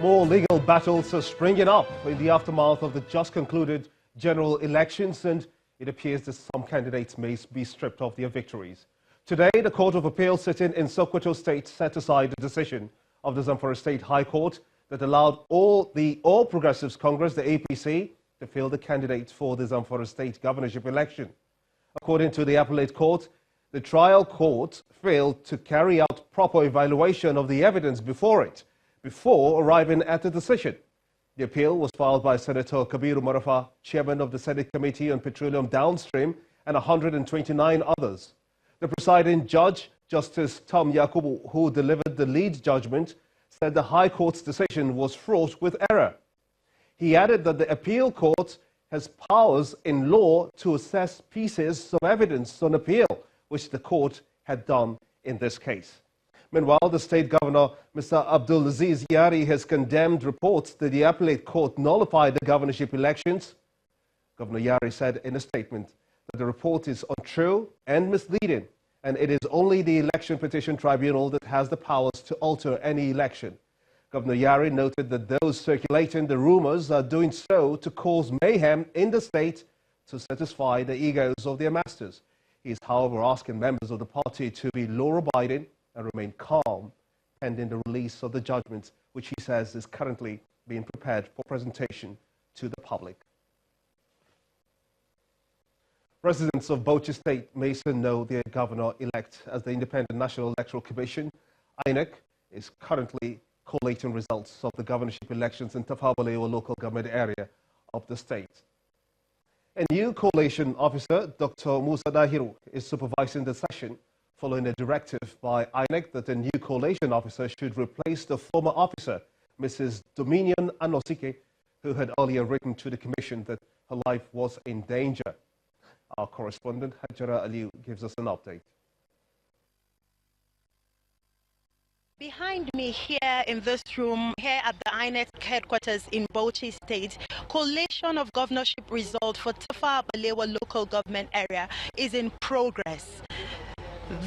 More legal battles are springing up in the aftermath of the just concluded general elections, and it appears that some candidates may be stripped of their victories. Today, the Court of Appeal sitting in Sokoto State set aside the decision of the Zamfara State High Court that allowed All Progressives Congress, the APC, to field the candidates for the Zamfara State governorship election. According to the appellate court, the trial court failed to carry out proper evaluation of the evidence before it, before arriving at the decision. The appeal was filed by Senator Kabiru Marafa, chairman of the Senate Committee on Petroleum Downstream, and 129 others. The presiding judge, Justice Tom Yakubu, who delivered the lead judgment, said the High Court's decision was fraught with error. He added that the appeal court has powers in law to assess pieces of evidence on appeal, which the court had done in this case. Meanwhile, the state governor, Mr. Abdulaziz Yari, has condemned reports that the appellate court nullified the governorship elections. Governor Yari said in a statement that the report is untrue and misleading, and it is only the Election Petition Tribunal that has the powers to alter any election. Governor Yari noted that those circulating the rumors are doing so to cause mayhem in the state to satisfy the egos of their masters. He is, however, asking members of the party to be law-abiding and remain calm pending the release of the judgment, which he says is currently being prepared for presentation to the public. Residents of Bauchi State may soon know their governor-elect, as the Independent National Electoral Commission, INEC, is currently collating results of the governorship elections in Tafawa Balewa local government area of the state. A new collation officer, Dr. Musa Dahiru, is supervising the session following a directive by INEC that a new collation officer should replace the former officer, Mrs. Dominion Anosike, who had earlier written to the commission that her life was in danger. Our correspondent, Hajara Aliu, gives us an update. Behind me here in this room, here at the INEC headquarters in Bauchi State, collation of governorship result for Tafawa Balewa local government area is in progress.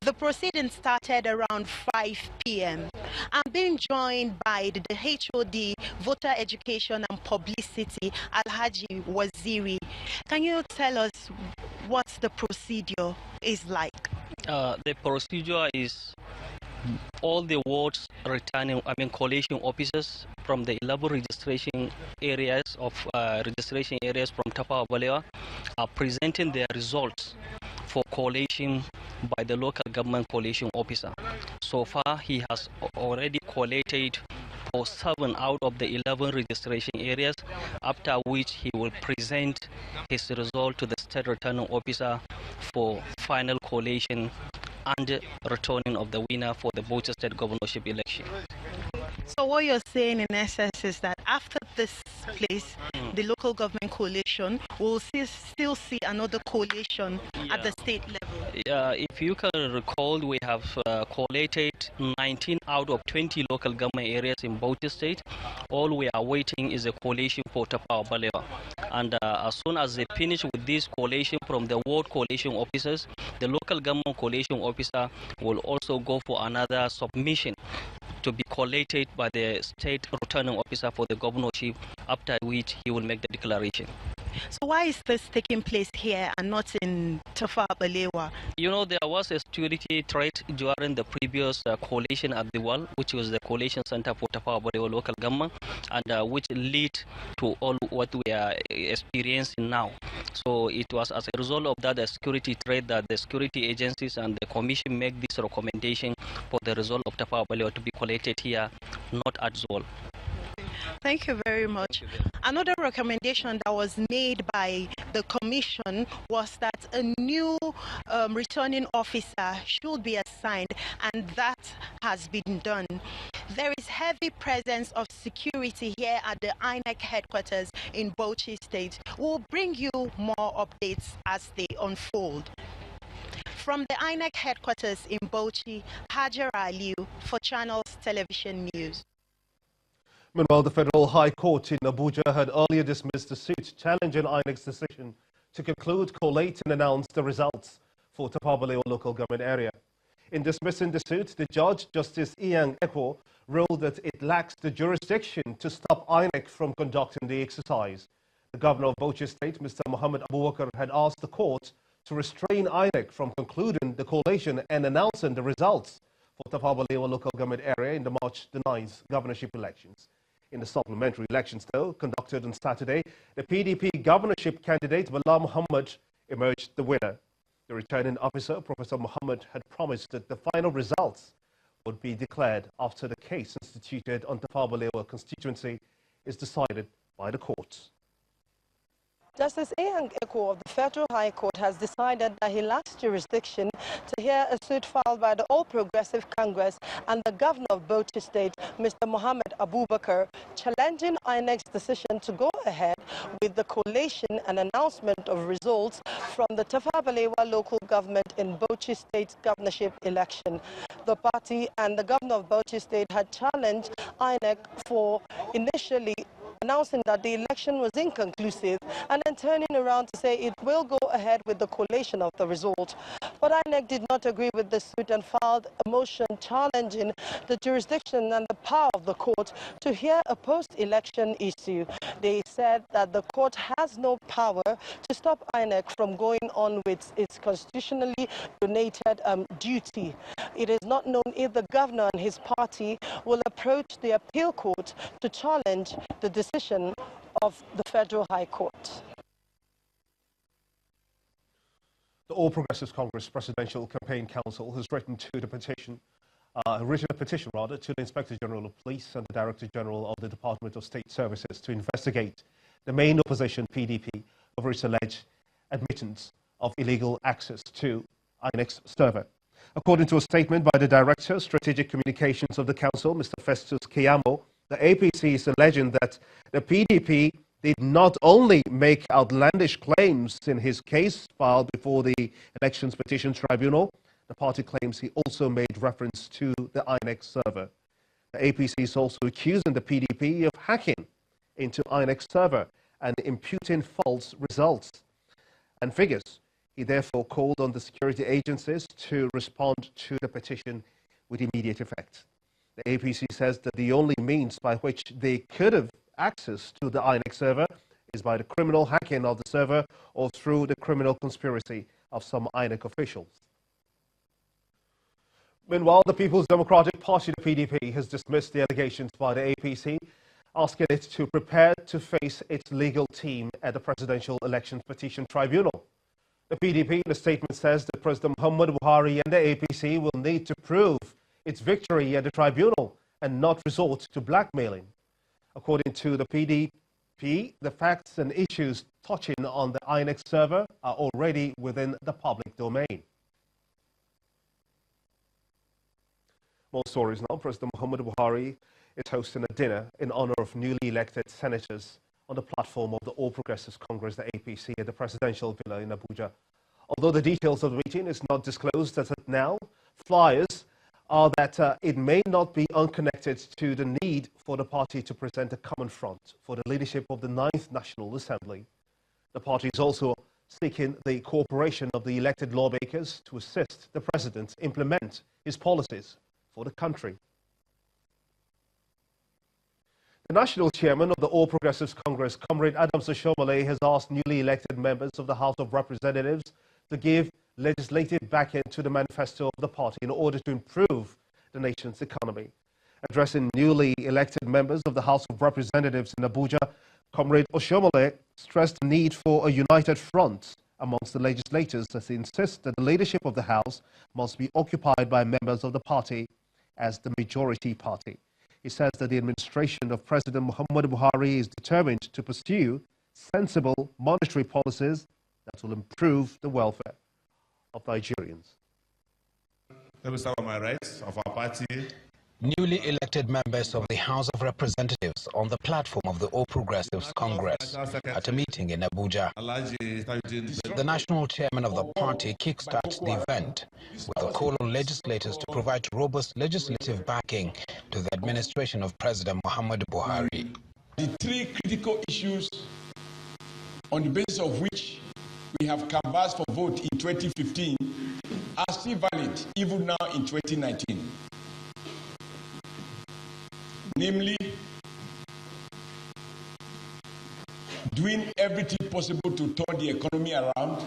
The proceedings started around 5 p.m. I'm being joined by the HOD, Voter Education and Publicity, Alhaji Waziri. Can you tell us what the procedure is like? The procedure is all the wards returning, collation officers from the 11 registration areas from Tafawa Balewa are presenting their results for collation by the local government collation officer. So far, he has already collated for 7 out of the 11 registration areas, after which he will present his result to the state returning officer for final collation and returning of the winner for the Bauchi State governorship election. So what you're saying in essence is that after this place, the local government coalition will still see another coalition at the state level. If you can recall, we have collated 19 out of 20 local government areas in Bauchi State. All we are waiting is a coalition for Tafawa Balewa. And as soon as they finish with this coalition from the ward coalition officers, the local government coalition officer will also go for another submission to be collated by the state returning officer for the governorship, after which he will make the declaration. So why is this taking place here and not in Tafawa Balewa? You know, there was a security threat during the previous coalition at the wall, which was the coalition center for Tafawa Balewa local government, and which led to all what we are experiencing now. So it was as a result of that, the security threat, that the security agencies and the commission make this recommendation for the result of Tafawa Balewa to be collated here, not at Zol. Thank you very much. Another recommendation that was made by the commission was that a new returning officer should be assigned, and that has been done. There is heavy presence of security here at the INEC headquarters in Bauchi State. We'll bring you more updates as they unfold. From the INEC headquarters in Bauchi, Hajara Aliu for Channels Television News. Meanwhile, the Federal High Court in Abuja had earlier dismissed the suit challenging INEC's decision to conclude, collate and announce the results for Tafawa Balewa local government area. In dismissing the suit, the judge, Justice Ian Ekwo, ruled that it lacks the jurisdiction to stop INEC from conducting the exercise. The governor of Bauchi State, Mr. Muhammad Abubakar, had asked the court to restrain INEC from concluding the collation and announcing the results for Tafawa Balewa local government area in the March the 9th governorship elections. In the supplementary elections, though, conducted on Saturday, the PDP governorship candidate, Bala Muhammad, emerged the winner. The returning officer, Professor Muhammad, had promised that the final results would be declared after the case instituted on Tafawa Balewa constituency is decided by the courts. Justice Ian Ekwo of the Federal High Court has decided that he lacks jurisdiction to hear a suit filed by the All Progressive Congress and the Governor of Bauchi State, Mr. Muhammad Abubakar, challenging INEC's decision to go ahead with the collation and announcement of results from the Tafawa Balewa local government in Bauchi State governorship election. The party and the Governor of Bauchi State had challenged INEC for initially announcing that the election was inconclusive and then turning around to say it will go ahead with the collation of the result. But INEC did not agree with the suit and filed a motion challenging the jurisdiction and the power of the court to hear a post-election issue. They said that the court has no power to stop INEC from going on with its constitutionally donated duty. It is not known if the governor and his party will approach the appeal court to challenge the decision of the Federal High Court. The All Progressives Congress Presidential Campaign Council has written a petition to the Inspector General of Police and the Director General of the Department of State Services to investigate the main opposition, PDP, over its alleged admittance of illegal access to INEC's server. According to a statement by the Director of Strategic Communications of the Council, Mr. Festus Keyamo, the APC is alleging that the PDP did not only make outlandish claims in his case filed before the Elections Petition Tribunal, the party claims he also made reference to the INEC server. The APC is also accusing the PDP of hacking into INEC server and imputing false results and figures. He therefore called on the security agencies to respond to the petition with immediate effect. The APC says that the only means by which they could have access to the INEC server is by the criminal hacking of the server or through the criminal conspiracy of some INEC officials. Meanwhile, the People's Democratic Party, the PDP, has dismissed the allegations by the APC, asking it to prepare to face its legal team at the Presidential Elections Petition Tribunal. The PDP in a statement says that President Muhammad Buhari and the APC will need to prove its victory at the tribunal and not resort to blackmailing. According to the PDP, the facts and issues touching on the INEC server are already within the public domain. More stories now. President Muhammad Buhari is hosting a dinner in honor of newly elected senators on the platform of the All Progressives Congress, the APC, at the presidential villa in Abuja. Although the details of the meeting is not disclosed as of now, flyers are that it may not be unconnected to the need for the party to present a common front for the leadership of the 9th National Assembly. The party is also seeking the cooperation of the elected lawmakers to assist the president implement his policies for the country. The national chairman of the All Progressives Congress, Comrade Adams Oshomole, has asked newly elected members of the House of Representatives to give legislative backing to the manifesto of the party in order to improve the nation's economy. Addressing newly elected members of the House of Representatives in Abuja, Comrade Oshomole stressed the need for a united front amongst the legislators as he insists that the leadership of the House must be occupied by members of the party as the majority party. He says that the administration of President Muhammad Buhari is determined to pursue sensible monetary policies that will improve the welfare of Nigerians. Let me start with my rights of our party. Newly elected members of the House of Representatives on the platform of the All Progressives Congress at a meeting in Abuja. The national chairman of the party kickstarts the event with a call on legislators to provide robust legislative backing to the administration of President Muhammad Buhari. The three critical issues on the basis of which we have canvassed for vote in 2015 are still valid even now in 2019. Namely, doing everything possible to turn the economy around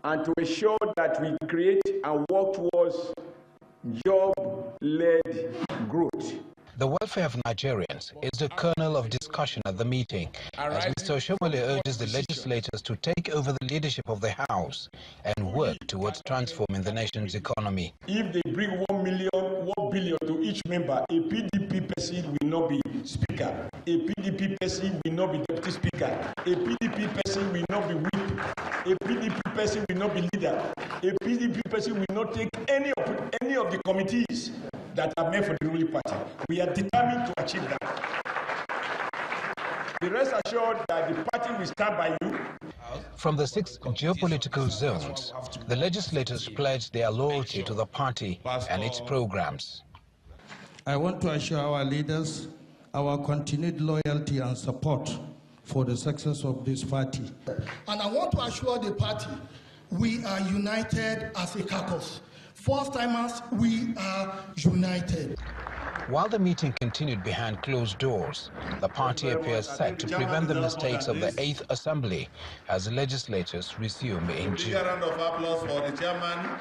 and to ensure that we create and work towards job-led growth. The welfare of Nigerians is the kernel of discussion at the meeting, as Mr. Oshomole urges the legislators to take over the leadership of the House and work towards transforming the nation's economy. If they bring 1 billion to each member, a PDP person will not be speaker, a PDP person will not be deputy speaker, a PDP person will not be whip, a PDP person will not be leader, a PDP person will not take any of the committees that are meant for the ruling party. We are determined to achieve that. Be rest assured that the party will stand by you. From the 6 geopolitical zones, the legislators pledged their loyalty to the party and its programs. I want to assure our leaders our continued loyalty and support for the success of this party. And I want to assure the party we are united as a caucus. First-timers, we are united. While the meeting continued behind closed doors, the party appears set to prevent the mistakes of the 8th Assembly as the legislators resume in June. A round of applause for the chairman.